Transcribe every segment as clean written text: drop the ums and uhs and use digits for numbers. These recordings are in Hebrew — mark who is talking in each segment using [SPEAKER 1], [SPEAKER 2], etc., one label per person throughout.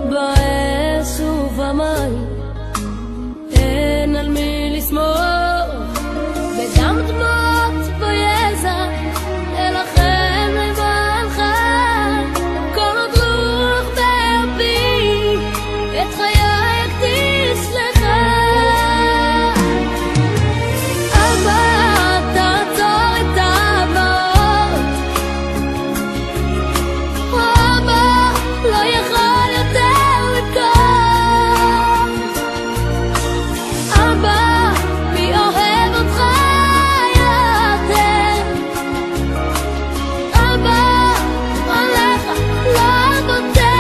[SPEAKER 1] באש ובמים, אין על מי לסמוך, בדם דמעות בו יזע, אלחם לבעלך, כל עוד רוח באפי, את חיי אקדיש לך. אבא, תעצור את האבות, אבא, לא יכול יותר לקום. אבא, מי אוהב אותך יותר? אבא, עליך לא בוטה.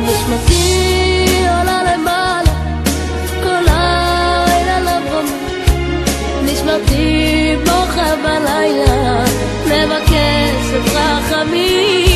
[SPEAKER 1] נשמתי עולה למעלה, כל הלילה לבמה, נשמתי בוכה בלילה, מבקשת רחמים.